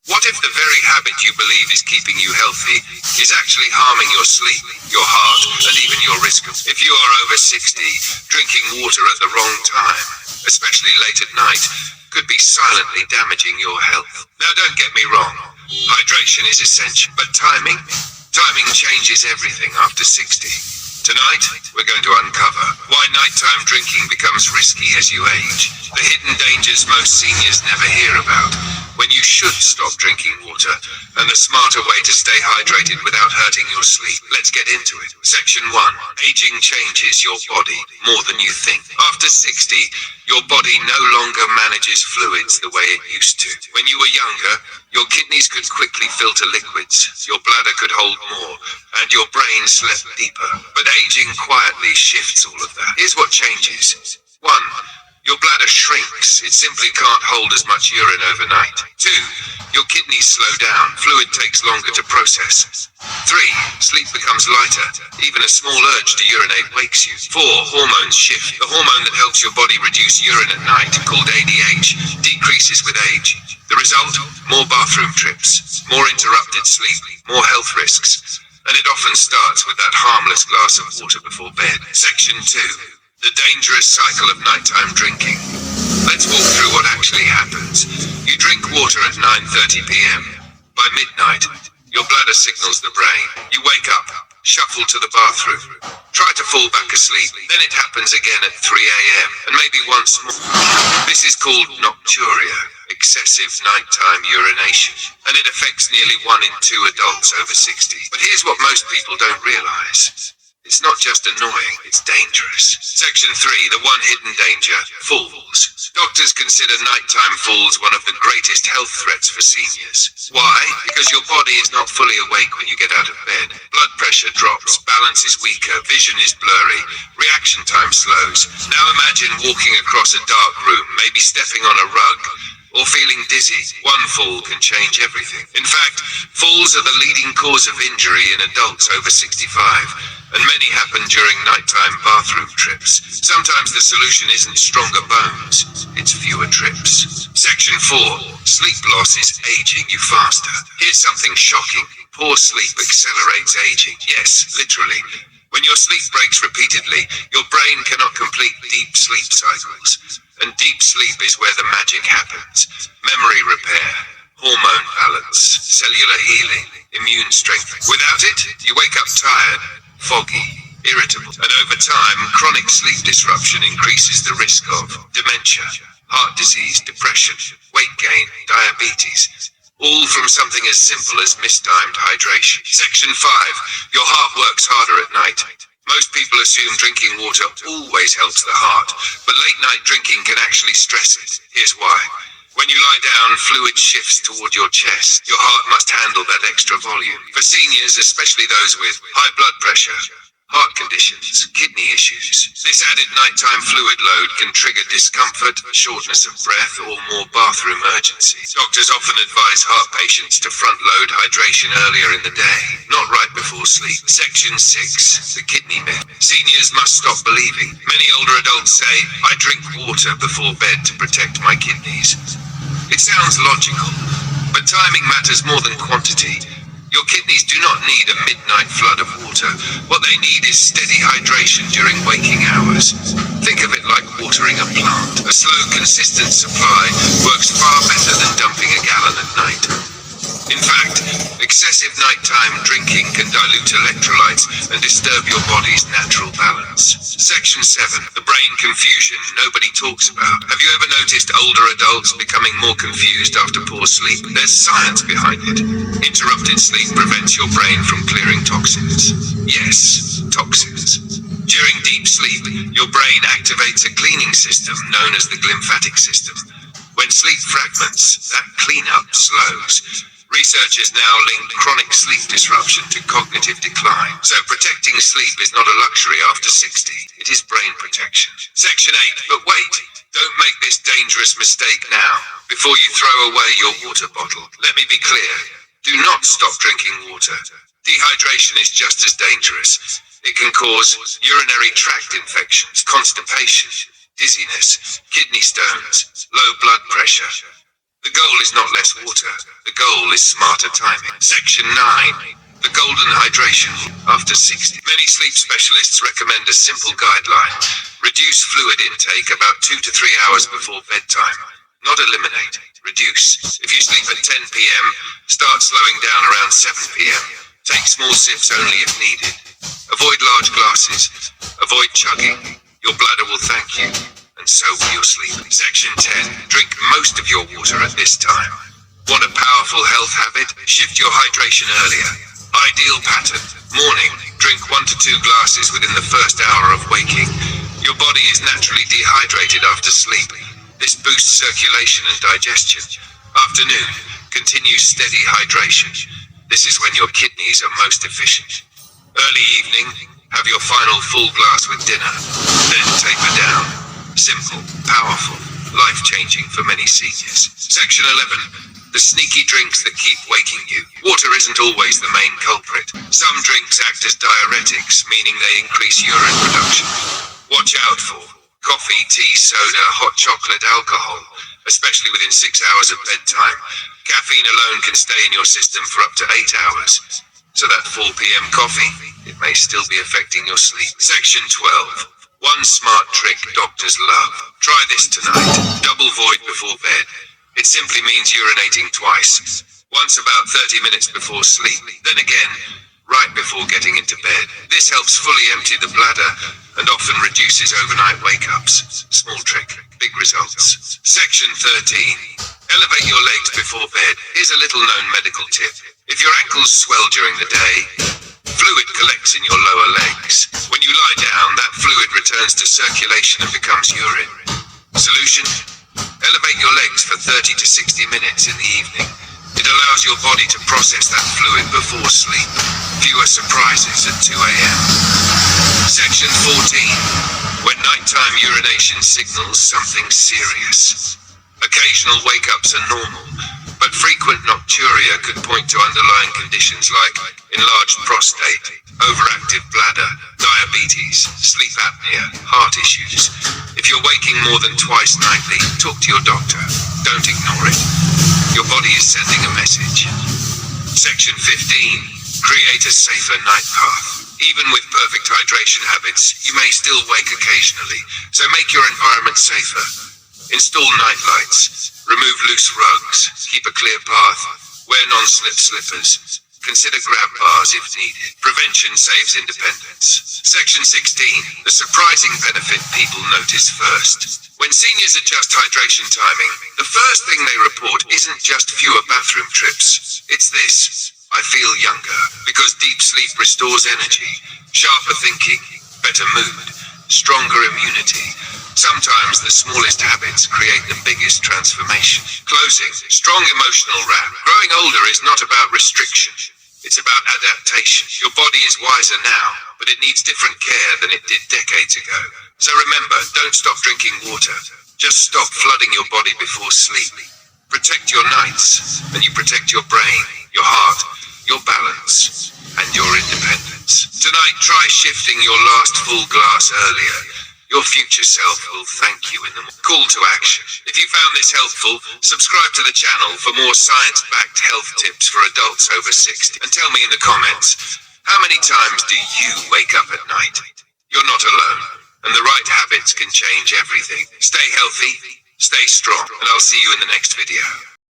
What if the very habit you believe is keeping you healthy is actually harming your sleep, your heart, and even your risk of... If you are over 60, drinking water at the wrong time, especially late at night, could be silently damaging your health. Now don't get me wrong, hydration is essential, but timing changes everything after 60. Tonight, we're going to uncover why nighttime drinking becomes risky as you age, the hidden dangers most seniors never hear about, when you should stop drinking water, and the smarter way to stay hydrated without hurting your sleep. Let's get into it. Section 1. Aging changes your body more than you think. After 60, your body no longer manages fluids the way it used to. When you were younger, your kidneys could quickly filter liquids, your bladder could hold more, and your brain slept deeper. But aging quietly shifts all of that. Here's what changes. 1. Your bladder shrinks. It simply can't hold as much urine overnight. 2. Your kidneys slow down. Fluid takes longer to process. 3. Sleep becomes lighter. Even a small urge to urinate wakes you. 4. Hormones shift. The hormone that helps your body reduce urine at night, called ADH, decreases with age. The result? More bathroom trips, more interrupted sleep, more health risks. And it often starts with that harmless glass of water before bed. Section 2. The dangerous cycle of nighttime drinking. Let's walk through what actually happens. You drink water at 9:30 p.m. By midnight, your bladder signals the brain. You wake up, shuffle to the bathroom, try to fall back asleep. Then it happens again at 3 a.m. and maybe once more. This is called nocturia, excessive nighttime urination, and it affects nearly 1 in 2 adults over 60. But here's what most people don't realize. It's not just annoying, it's dangerous. Section 3, the one hidden danger, falls. Doctors consider nighttime falls one of the greatest health threats for seniors. Why? Because your body is not fully awake when you get out of bed. Blood pressure drops, balance is weaker, vision is blurry, reaction time slows. Now imagine walking across a dark room, maybe stepping on a rug, or feeling dizzy. One fall can change everything. In fact, falls are the leading cause of injury in adults over 65, and many happen during nighttime bathroom trips. Sometimes the solution isn't stronger bones, it's fewer trips. Section 4. Sleep loss is aging you faster. Here's something shocking. Poor sleep accelerates aging. Yes, literally. When your sleep breaks repeatedly, your brain cannot complete deep sleep cycles. And deep sleep is where the magic happens. Memory repair, hormone balance, cellular healing, immune strength. Without it, you wake up tired, foggy, irritable. And over time, chronic sleep disruption increases the risk of dementia, heart disease, depression, weight gain, diabetes. All from something as simple as mistimed hydration. Section 5. Your heart works harder at night. Most people assume drinking water always helps the heart, but late night drinking can actually stress it. Here's why. When you lie down, fluid shifts toward your chest. Your heart must handle that extra volume. For seniors, especially those with high blood pressure, heart conditions, kidney issues, this added nighttime fluid load can trigger discomfort, shortness of breath, or more bathroom urgency. Doctors often advise heart patients to front-load hydration earlier in the day, not right before sleep. Section 6. The kidney myth. Seniors must stop believing. Many older adults say, I drink water before bed to protect my kidneys. It sounds logical, but timing matters more than quantity. Your kidneys do not need a midnight flood of water. What they need is steady hydration during waking hours. Think of it like watering a plant. A slow, consistent supply works far better than dumping a gallon at night. In fact, excessive nighttime drinking can dilute electrolytes and disturb your body's natural balance. Section 7. The brain confusion nobody talks about. Have you ever noticed older adults becoming more confused after poor sleep? There's science behind it. Interrupted sleep prevents your brain from clearing toxins. Yes, toxins. During deep sleep, your brain activates a cleaning system known as the glymphatic system. When sleep fragments, that cleanup slows. Researchers now link chronic sleep disruption to cognitive decline. So protecting sleep is not a luxury after 60. It is brain protection. Section 8. But wait, don't make this dangerous mistake now. Before you throw away your water bottle, let me be clear. Do not stop drinking water. Dehydration is just as dangerous. It can cause urinary tract infections, constipation, dizziness, kidney stones, low blood pressure. The goal is not less water. The goal is smarter timing. Section 9. The golden hydration after 60. Many sleep specialists recommend a simple guideline. Reduce fluid intake about 2 to 3 hours before bedtime. Not eliminate. Reduce. If you sleep at 10 p.m., start slowing down around 7 p.m. Take small sips only if needed. Avoid large glasses. Avoid chugging. Your bladder will thank you, and so will your sleep. Section 10. Drink most of your water at this time. Want a powerful health habit? Shift your hydration earlier. Ideal pattern. Morning. Drink 1 to 2 glasses within the first hour of waking. Your body is naturally dehydrated after sleep. This boosts circulation and digestion. Afternoon. Continue steady hydration. This is when your kidneys are most efficient. Early evening. Have your final full glass with dinner. Then taper down. Simple, powerful, life-changing for many seniors. Section 11. The sneaky drinks that keep waking you. Water isn't always the main culprit. Some drinks act as diuretics, meaning they increase urine production. Watch out for coffee, tea, soda, hot chocolate, alcohol, especially within 6 hours of bedtime. Caffeine alone can stay in your system for up to 8 hours. So that 4 p.m. coffee, it may still be affecting your sleep. Section 12. One smart trick doctors love. Try this tonight. Double void before bed. It simply means urinating twice. Once about 30 minutes before sleep, then again right before getting into bed. This helps fully empty the bladder and often reduces overnight wake-ups. Small trick, big results. Section 13. Elevate your legs before bed. Here's a little known medical tip. If your ankles swell during the day, fluid collects in your lower legs. When you lie down, that fluid returns to circulation and becomes urine. Solution? Elevate your legs for 30 to 60 minutes in the evening. It allows your body to process that fluid before sleep. Fewer surprises at 2 a.m. Section 14. When nighttime urination signals something serious. Occasional wake-ups are normal, but frequent nocturia could point to underlying conditions like enlarged prostate, overactive bladder, diabetes, sleep apnea, heart issues. If you're waking more than twice nightly, talk to your doctor. Don't ignore it. Your body is sending a message. Section 15. Create a safer night path. Even with perfect hydration habits, you may still wake occasionally, so make your environment safer. Install night lights. Remove loose rugs. Keep a clear path. Wear non-slip slippers. Consider grab bars if needed. Prevention saves independence. Section 16. The surprising benefit people notice first. When seniors adjust hydration timing, the first thing they report isn't just fewer bathroom trips. It's this. I feel younger. Because deep sleep restores energy, sharper thinking, better mood, stronger immunity. Sometimes the smallest habits create the biggest transformation. Closing. Strong emotional wrap. Growing older is not about restriction. It's about adaptation. Your body is wiser now, but it needs different care than it did decades ago. So remember, don't stop drinking water. Just stop flooding your body before sleep. Protect your nights, and you protect your brain, your heart, your balance, and your independence. Tonight, try shifting your last full glass earlier. Your future self will thank you in the call to action. If you found this helpful, subscribe to the channel for more science-backed health tips for adults over 60. And tell me in the comments, how many times do you wake up at night? You're not alone, and the right habits can change everything. Stay healthy, stay strong, and I'll see you in the next video.